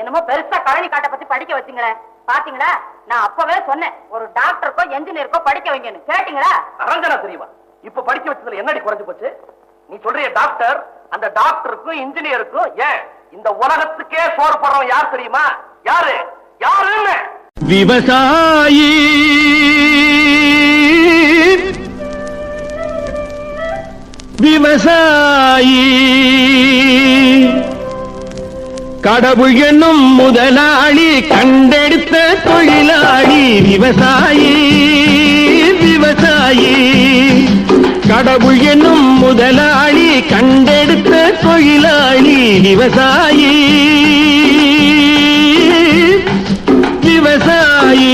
என்னமோ பெருசா கழனி காட்டை பத்தி படிக்க வச்சுங்களே. பாத்தீங்களா, நான் அப்பவே சொன்னேன் ஒரு டாக்டருக்கோ என்ஜினியருக்கோ படிக்க வைங்கன்னு. கேட்டீங்களா? அரங்கனா தெரியவா இப்ப படிக்க வச்சதுல என்னடி குறைஞ்சு போச்சு? நீ சொல்றிய டாக்டர், அந்த டாக்டருக்கும் இன்ஜினியருக்கும் ஏன் இந்த உலகத்துக்கே சோறு போடுறவன் யார் தெரியுமா? யாரு யாருன்னு? விவசாயி விவசாயி கடவுள் என்னும் முதலாளி கண்டெடுத்த தொழிலாளி விவசாயி விவசாயி கடவுள் என்னும் முதலாளி கண்டெடுத்த தொழிலாளி விவசாயி விவசாயி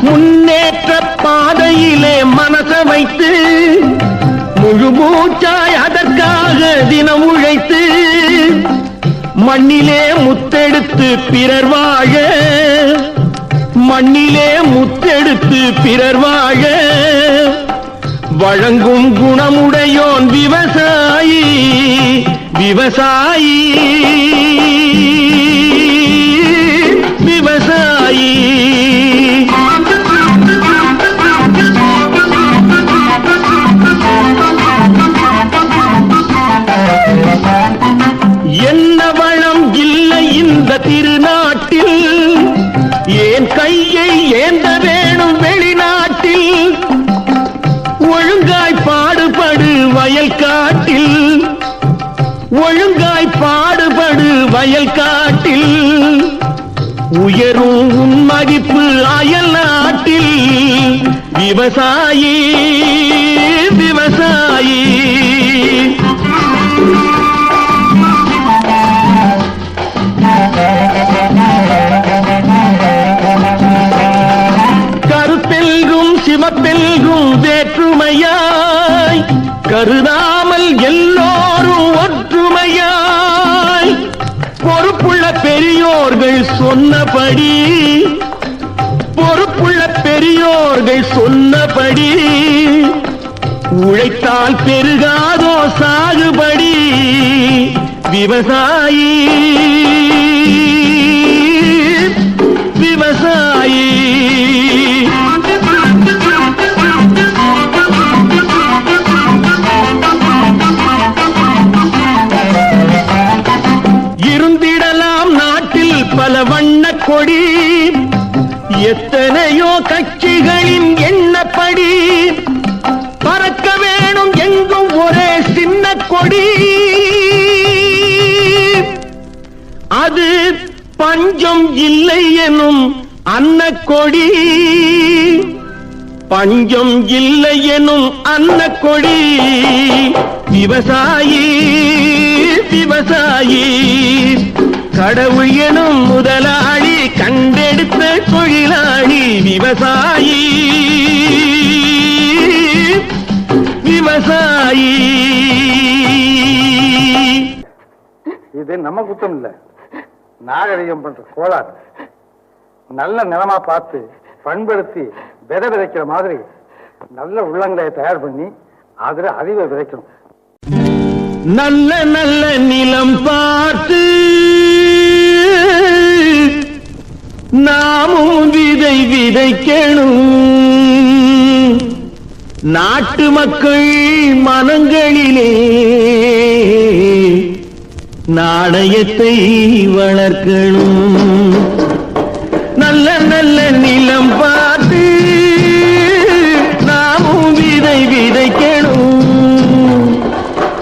முன்னேற்ற பாதையிலே மனச வைத்து முழு மூச்சாய் அதற்காக தினம் உழைத்து மண்ணிலே முத்தெடுத்து பிறர் வாழ மண்ணிலே முத்தெடுத்து பிறர் வாழ வழங்கும் குணமுடையோன் விவசாயி விவசாயி விவசாயி என்ன வளம் இல்லை இந்த திருநாட்டில் ஏன் கையை ஏந்த வேணும் வெளிநாட்டில் ஒழுங்காய் பாடுபடு வயல் காட்டில் ஒழுங்காய் பாடுபடு வயல் காட்டில் உயரும் உன் மதிப்பு அயல் நாட்டில் விவசாயி விவசாயி கருப்பெல்கும் சிவப்பெல்கும் வேற்றுமையாய் கருதாமல் எல்லோரும் ஒற்றுமையாய் பொறுப்புள்ள பெரியோர்கள் சொன்னபடி பொறுப்புள்ள பெரியோர்கள் சொன்னபடி உழைத்தால் பெருகாதோ சாகுபடி விவசாயி விவசாயி இருந்திடலாம் நாட்டில் பல வண்ண கொடி எத்தனையோ கட்சிகளின் எண்ணப்படி பறக்க வேணும் எங்கும் ஒரே சின்ன கொடி அது பஞ்சம் இல்லை எனும் அன்னக்கொடி பஞ்சம் இல்லை எனும் அன்னக்கொடி விவசாயி விவசாயி கடவுள் எனும் முதலாளி கண்டெடுத்த தொழிலாளி விவசாயி விவசாயி. இது நம்ம குத்தம் இல்ல, நாகரிகம் பண்ற கோளாறு. நல்ல நிலமா பார்த்து பண்படுத்தி விதை விதைக்கிற மாதிரி நல்ல உள்ளங்களை தயார் பண்ணி அதுல அறிவை விதைக்கணும். நல்ல நல்ல நிலம் பார்த்து நாமும் விதை விதைக்கணும். நாட்டு மக்கள் மனங்களிலே நாணயத்தை வளர்க்கணும். நல்ல நல்ல நிலம் பார்த்து நாமும் விதை விதைக்கணும்.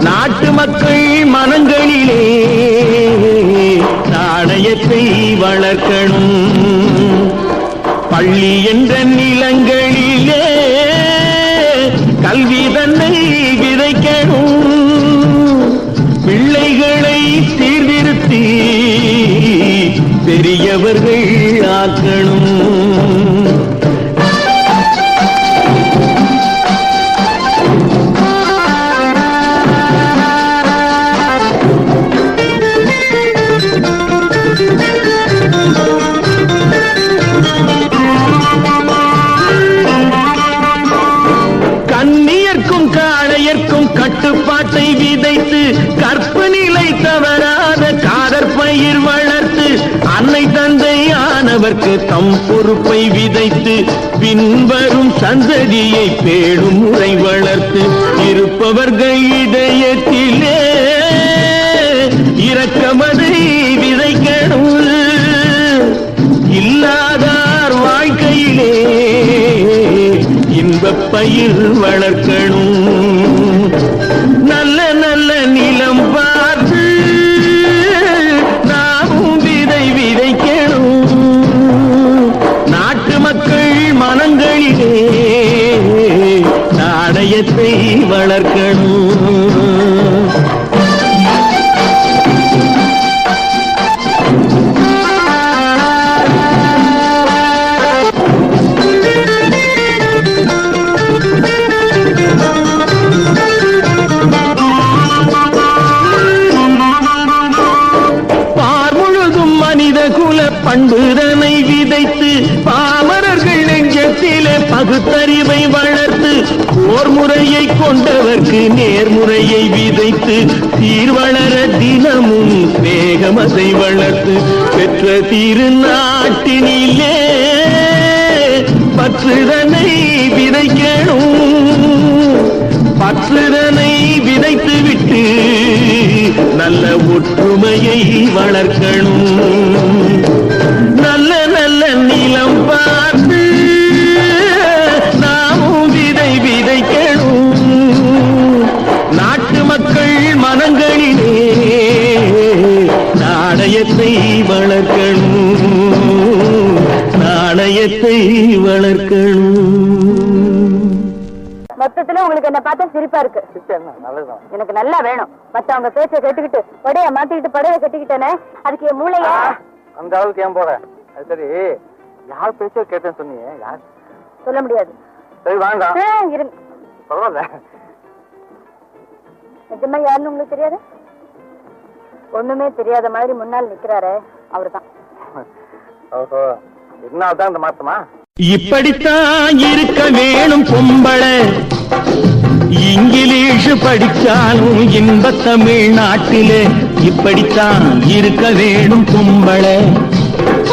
நாட்டு மக்கள் மனங்களிலே நாணயத்தை வளர்க்கணும். பள்ளி என்ற நிலங்களிலே கல்வி தன்னை விதைக்கணும். பிள்ளைகளை சீர்திருத்தி பெரியவர்கள் ஆக்கணும். அவரவர்க்கு தம் பொறுப்பை விதைத்து பின்வரும் சந்ததியை பேடும் முறை வளர்த்து இருப்பவர்கள் இதயத்திலே இரக்கமதை விதைக்கணும். இல்லாதார் வாழ்க்கையிலே இன்பப் பயிர் வளர்க்கணும். நல்ல நல்ல நிலம் பார்த்து நாமும் விதை விதைக்கணும். நாட்டு மக்கள் மனங்களிலே நாணயத்தை வளர்க்கணும். பண்புதனை விதைத்து பாமரர்கள் நெஞ்சத்திலே பகுத்தறிவை வளர்த்து ஓர் முறையை கொண்டவர்க்கு நேர்முறையை விதைத்து சீர்வளர தினமும் வேகமதை வளர்த்து பெற்ற திருநாட்டினிலே பற்றுதனை விதைக்கணும். பற்றுதனை விதைத்து விட்டு நல்ல ஒற்றுமையை வளர்க்கணும். நல்ல நல்ல நிலம் பார்த்து நாமும் விதை விதைக்கணும். நாட்டு மக்கள் மனங்களிலே நாணயத்தை வளர்க்கணும். நாணயத்தை வளர்க்கணும். மொத்தத்துல உங்களுக்கு என்ன பார்த்தா சிரிப்பா இருக்கு. எனக்கு நல்லா வேணும். மத்தவங்க பேச்ச கேட்டுக்கிட்டு படைய மாத்திக்கிட்டு படைய கட்டிக்கிட்டேனே, அதுக்கு என் மூளையா அந்த அளவுக்கு ஏன் போற? அது சரி, யார் பேச்சோ கேட்டேன்னு சொன்னீங்க? யார் சொல்ல முடியாது. சரி வேண்டாம், இருங்க. பரவாயில்ல. நிஜமா யாருன்னு உங்களுக்கு தெரியாது? ஒண்ணுமே தெரியாத மாதிரி முன்னால் நிக்கிறாரே, அவர்தான். ஓஹோ, இதனால்தான் இந்த மாற்றமா? இப்படித்தான் இருக்க வேணும் பொம்பளை. இங்கிலீஷ் படிச்சாலும் இன்ப தமிழ்நாட்டிலே இப்படித்தான் இருக்க வேணும் பொம்பளை.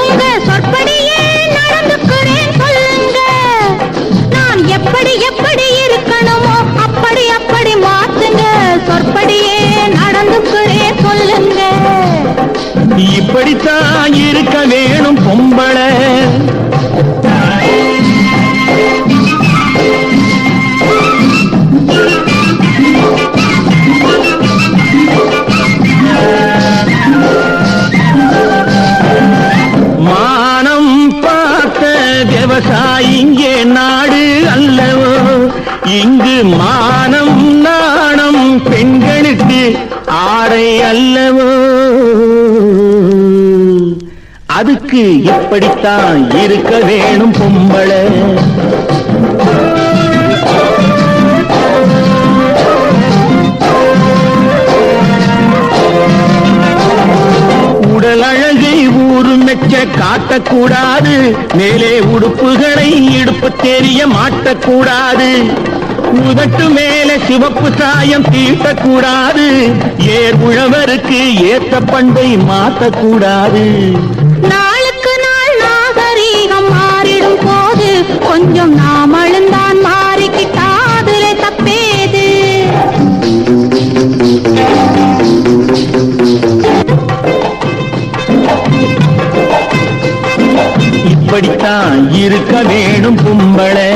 உங்க சொற்படியே நடந்துக்கிறேன் சொல்லுங்க. நான் எப்படி எப்படி இருக்கணுமோ அப்படி அப்படி மாத்துங்க. சொற்படியே நடந்துக்கிறேன் சொல்லுங்க. இப்படித்தான் இருக்க வேணும் பொம்பளை. மானம் பார்த்த விவசாயிங்கே நாடு அல்லவோ. இங்கு மானம் நாணம் பெண்களுக்கு ஆடை அல்லவோ. அதுக்கு இப்படித்தான் இருக்க வேணும் பொம்பளை. உடல் அழகை ஊரு மெச்ச காட்டக்கூடாது. மேலே உடுப்புகளை இடுப்பு தெரிய மாட்டக்கூடாது. உதட்டு மேலே சிவப்பு சாயம் தீட்டக்கூடாது. ஏர் உழவருக்கு ஏத்த பண்பை மாற்றக்கூடாது. நாளுக்கு நாள் நாகரீகம் மாறிடும் போது கொஞ்சம் நாம் அழுந்தான் மாறிக்கிட்டாதுலே தப்பேது. இப்படித்தான் இருக்க வேணும் பொம்பளை.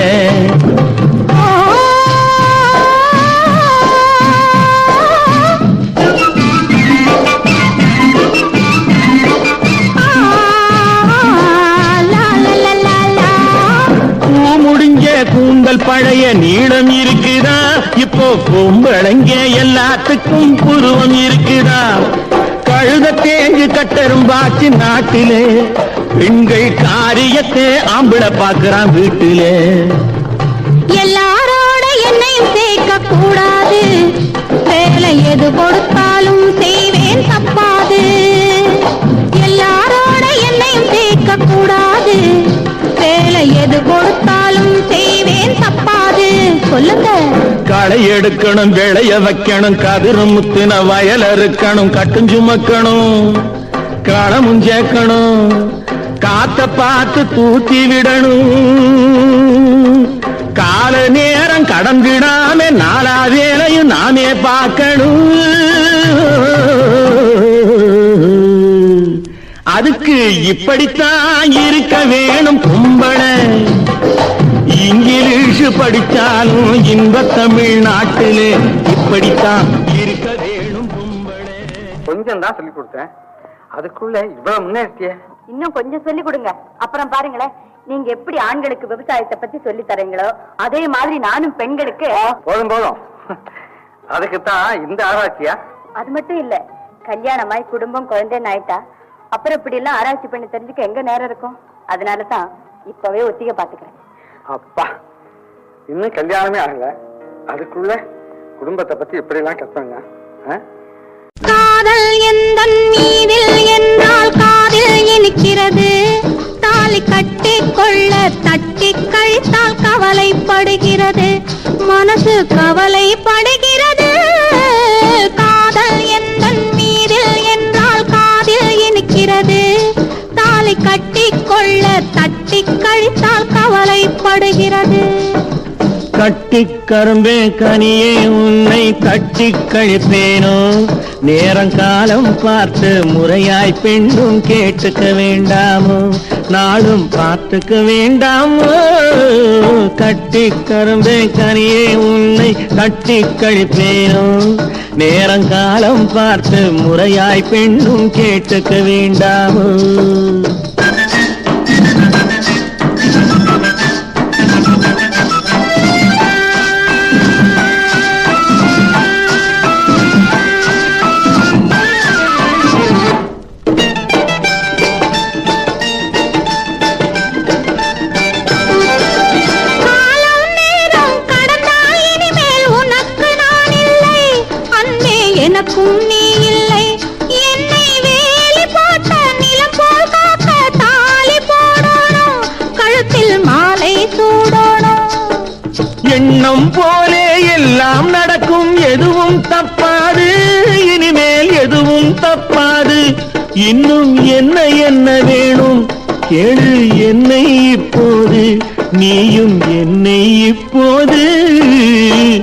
கூந்தல் பழைய நீளம் இருக்குதா? இப்போ பொம்பளைங்க எல்லாத்துக்கும் புருவம் இருக்குதா? கழுத தேங்கு கட்டரும் பாச்சு நாட்டிலே பெண்கள் காரியத்தை ஆம்பளை பாக்குறான் வீட்டிலே. எல்லாரோட என்னையும் சேர்க்க கூடாது. வேலை எது கொடுத்தாலும் செய்வேன் தப்பாது. எல்லாரோட என்னையும் சேர்க்க கூடாது. வேலை எது கொடுத்தாலும் செய்வேன் தப்பாது. சொல்லுங்க. களை எடுக்கணும், விளைய வைக்கணும், கதிரும் முத்தின வயல் அறுக்கணும், கட்டும் சுமக்கணும், களமும் சேர்க்கணும், காத்த பார்த்து தூத்தி விடணும். கால நேரம் கடந்திடாம நாலா வேளையும் நாமே பார்க்கணும். அதுக்கு இப்படித்தான் இருக்க வேணும் பொம்பளை. இங்கிலீஷ் படிச்சாலும் இன்ப தமிழ்நாட்டிலே இப்படித்தான் இருக்க வேணும் பொம்பளை. கொஞ்சம் தான் சொல்லி கொடுத்தேன், அதுக்குள்ள இவ்வளவு முன்னேறிய. இன்னும் கொஞ்சம் சொல்லி கொடுங்க, அப்புறம் பாருங்களேன். நீங்க எப்படி ஆண்களுக்கு விவசாயத்தை பத்தி சொல்லி தரீங்களோ அதே மாதிரி நானும் பெண்களுக்கு. போதும் போதும், அதுக்குத்தான் இந்த ஆராய்ச்சியா? அது மட்டும் இல்ல, கல்யாணமாய் குடும்பம் குழந்தைன்னு ஆயிட்டா அப்புறம் இப்படி எல்லாம் ஆராய்ச்சி பண்ணி தெரிஞ்சுக்க எங்க நேரம் இருக்கும். அதனாலதான் இப்பவே ஒத்திகை பாத்துக்கிறேன். அப்பா, இன்னும் கல்யாணமே ஆகல, அதுக்குள்ள குடும்பத்தை பத்தி எப்படி எல்லாம் கத்துவாங்க. காதல் எந்தன் மீதில் என்றால் காதில் இனிக்கிறது. தாலி கட்டி கொள்ள தட்டி கழித்தால் கவலைப்படுகிறது, மனசு கவலைப்படுகிறது. காதல் எந்தன் மீதில் என்றால் காதில் இனிக்கிறது. தாலி கட்டி கொள்ள தட்டி கழித்தால் கவலைப்படுகிறது. கட்டி கரும்பே கனியே உன்னை தட்டி கழிப்பேனோ. நேரங்காலம் பார்த்து முறையாய் பெண்ணும் கேட்டுக்க வேண்டாமோ. நாளும் பார்த்துக்க வேண்டாமோ. கட்டி கரும்பே கனியே உன்னை தட்டி கழிப்பேனோ. நேரங்காலம் பார்த்து முறையாய் பெண்ணும் கேட்டுக்க வேண்டாமோ. எனக்கும் நீ இல்லை, என்னை வேலி போட்ட நிலம் போல் காக்க தாலி போடணும், கழுத்தில் மாலை சூடணும். எண்ணம் போலே எல்லாம் நடக்கும், எதுவும் தப்பாது, இனிமேல் எதுவும் தப்பாது. இன்னும் என்ன என்ன வேணும் கேளு என்னை இப்போது, நீயும் என்னை இப்போது.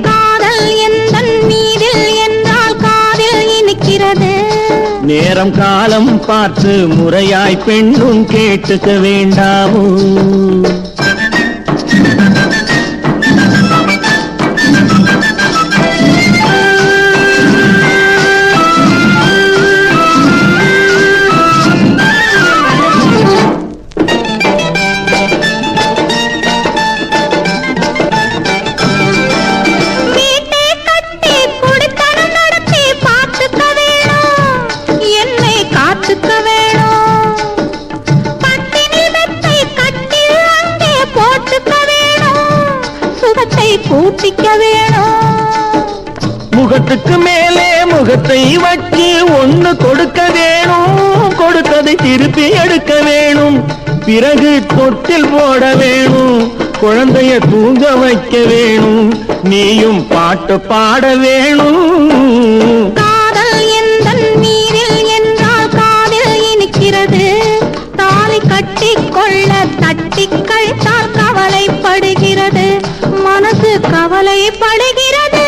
காதல் எந்தன் மீதில் என்றால் காதில் இனிக்கிறது. நேரம் காலம் பார்த்து முறையாய் பெண்ணும் கேட்டுக்க வேண்டாமோ. கூட்டிக்க வேணும். முகத்துக்கு மேலே முகத்தை வச்சு ஒண்ணு கொடுக்க வேணும், கொடுத்ததை திருப்பி எடுக்க வேணும். பிறகு தொட்டில் போட வேணும், குழந்தைய தூங்க வைக்க வேணும், நீயும் பாட்டு பாட வேணும். காதல் எந்தன் மீதில் என்றால் காதில் இனிக்கிறது. தாலி கட்டி கொள்ள தட்டி கழித்தால் கவலைப்படுகிறது, மனசு கவலைப்படுகிறது.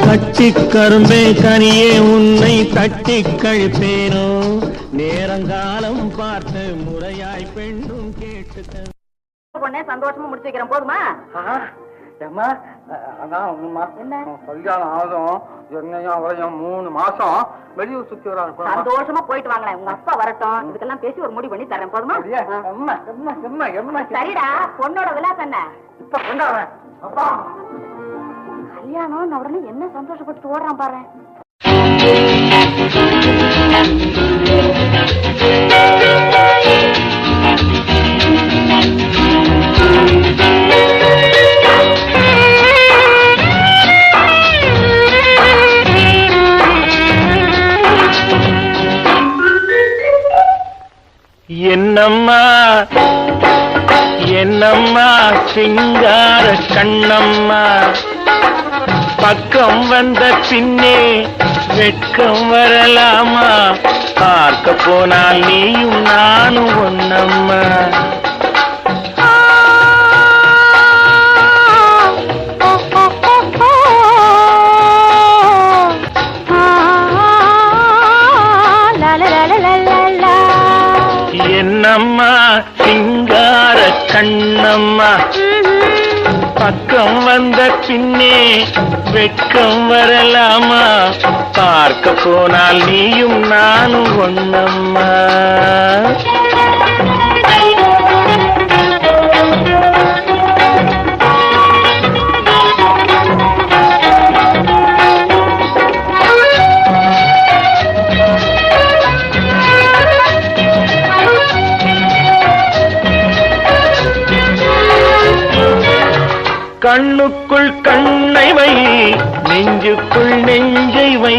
கட்டி கரும்பே கனியே உன்னை தட்டி கழிப்பேனோ. நேரங்காலம் பார்த்து முறையாய் பெண்ணும் கேட்டுக்க. சந்தோஷமா முடிச்சு வைக்கிறேன், போதுமா? ஏம்மா, அதான் ஒண்ணுமா, என்ன? கல்யாணம் ஆகும் என்னையும் அவரையும் 3 மாசம் வெளியூர் சுத்தி வராங்க. சந்தோஷமா போயிட்டு வாங்களேன். உங்க அப்பா வரட்டும், இதுக்கெல்லாம் பேசி ஒரு முடிவு பண்ணி தரேன், போதுமா? சரிடா, பொண்ணோட விலாசம் என்ன? இப்ப கொண்டாடுறேன். அப்பா, கல்யாணம் உடனே என்ன சந்தோஷப்பட்டு ஓடுறான் பாரு. என்னம்மா என்னம்மா சிங்கார கண்ணம்மா, பக்கம் வந்த பின்னே வெட்கம் வரலாமா? பார்க்க போனால் நீயும் நானும் ஒன்னம்மா. என்னம்மா சிங்கார கண்ணம்மா, பக்கம் வந்த பின்னே வெட்கம் வரலாமா, பார்க்க போனால் நீயும் நானும் ஒன்னம்மா. கண்ணுக்குள் கண்ணை வை, நெஞ்சுக்குள் நெஞ்சை வை,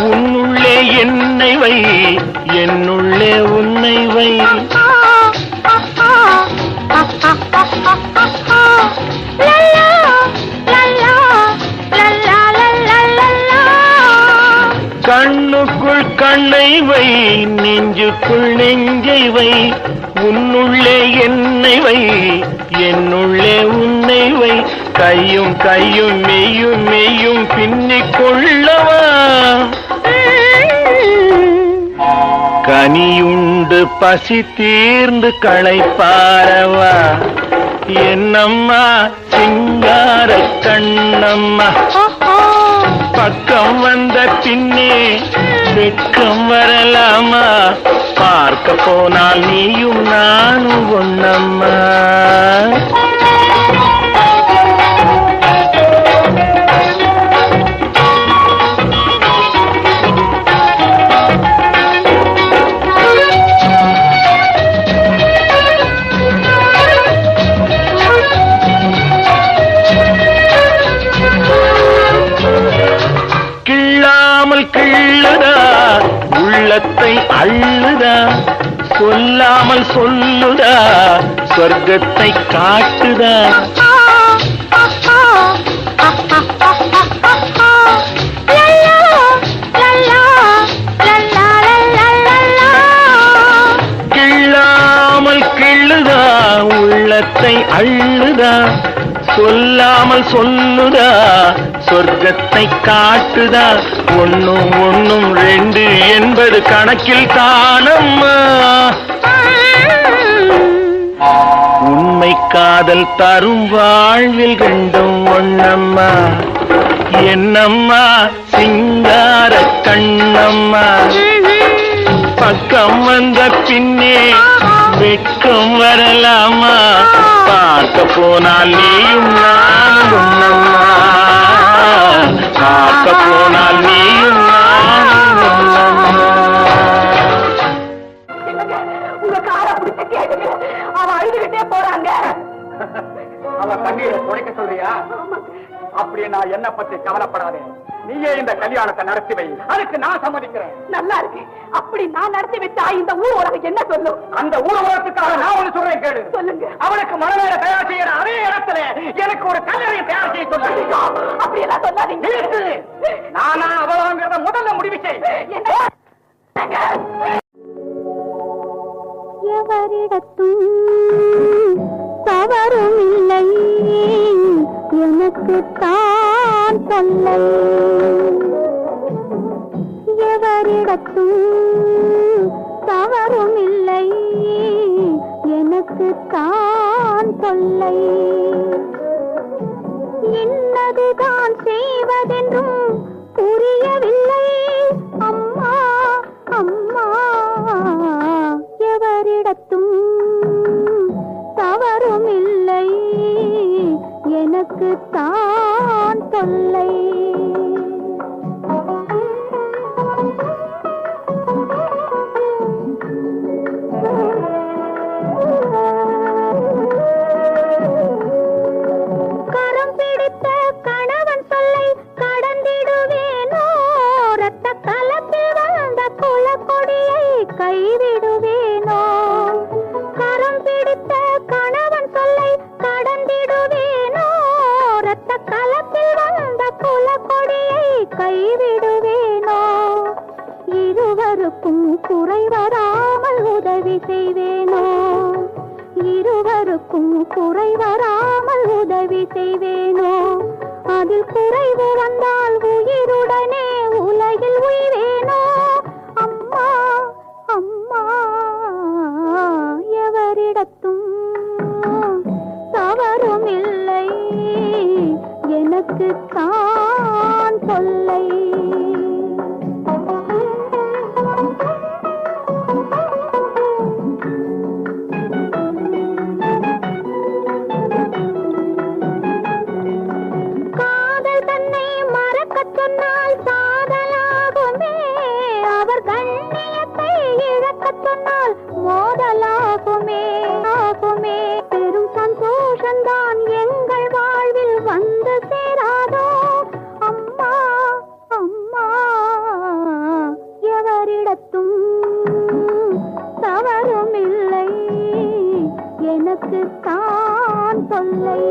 உன்னுள்ளே என்னை வை, என்னுள்ளே உன்னை வை. கண்ணுக்குள் கண்ணை வை, நெஞ்சுக்குள் நெஞ்சை வை, உன்னுள்ளே என்னை வை, என்னுள்ளே உன்னை வை. கையும் கையும் மெய்யும் மெய்யும் பின்னிக் கொள்ளவா, கனியுண்டு பசி தீர்ந்து களைப்பாரவா. என்னம்மா சிங்கார கண்ணம்மா, பக்கம் வந்த பின்னே வெட்கம் வரலாமா, பார்க்க போனால் நீயும் நானும் ஒன்னம்மா. கிள்ளுதா உள்ளத்தை அள்ளுதா, சொல்லாமல் சொல்லுதா சொர்க்கத்தை காட்டுதா. கிள்ளாமல் கிள்ளுதா உள்ளத்தை அள்ளுதா, சொல்லாமல் சொல்லுதா சொர்க்கத்தை காட்டுதா. ஒன்னும் ஒன்னும் ரெண்டு என்பது கணக்கில் தானம்மா, உண்மை காதல் தரும் வாழ்வில் கண்டும் ஒன்னம்மா. என்னம்மா சிங்கார கண்ணம்மா, பக்கம் வந்த பின்னே வெட்கம் வரலாமா, பார்க்க போனால் நீயும் நானும் ஒன்னம்மா, பார்க்க போனால் நீயும் நானும் ஒன்னம்மா. உங்க காரை பிடிச்சு கேட்டுங்க, அவன் அழுதுகிட்டே போறாங்க. அவ கண்ணீரை துடைக்க சொல்றியா? அப்படி நான் என்ன பத்தி கவலைப்படாதே, நீயே இந்த கல்யாணத்தை நடத்தி வை, அதுக்கு நான் சம்மதிக்கிறேன். நல்லா இருக்கு. அப்படி நான் நடத்தி வச்சா இந்த ஊர் உலகம் என்ன சொல்லும்? அந்த ஊர் உலகத்துக்காக நான் ஒண்ணு சொல்றேன் கேளு. சொல்லுங்க. அவளுக்கு மனநேர தயார் செய்யற அதே இடத்துல எனக்கு ஒரு கல்லறையை தயார் செய்ய சொல்லுங்க. அப்படி எல்லாம் சொல்லாதீங்க. நானா அவளாங்கிறத முதல்ல முடிவு செய். எவரிடத்தும் தவறும் இல்லை, எனக்கு தான் தொல்லை. எவரிடத்தும் தவறும் இல்லை, எனக்கு தான் தொல்லை. இன்னதுதான் செய்வதென்றும் புரியவில்லை அம்மா அம்மா. எவரிடத்தும் தவறும் இல்லை, எனக்கு தான் தொல்லை. கரம் பிடித்த கணவன் சொல்லை கடந்திடுவேனோ, ரத்த கலப்பில் வந்த குலக்கொடியை கைவிடுவேனோ. கரம் பிடித்த கணவன் சொல்லை கடந்திடுவேனோ, ரத்த கலப்பில் வந்த குலக்கொடி இருவருக்கும் குறை வராமல் உதவி செய்வேனோ இருவருக்கும் குறை வராமல் உதவி செய்வேனோ அதில் குறைவு வந்தால் உயிருடனே உலகில் உய்வேனோ அம்மா அம்மா எவரிடத்தும் தவறும் இல்லை எனக்கு தான் தொல்லை காதல் தன்னை மறக்கச் சொன்னால் சாதலாகுமே அவர் கண்ணியத்தை இழக்கச் சொன்னால் மோதலாகுமே ஆகுமே பெரும் சந்தோஷந்தான் எங்கள் வாழ்வில் வந்து சேராதோ அம்மா அம்மா எவரிடத்தும் தவறும் இல்லை எனக்கு தான் தொல்லை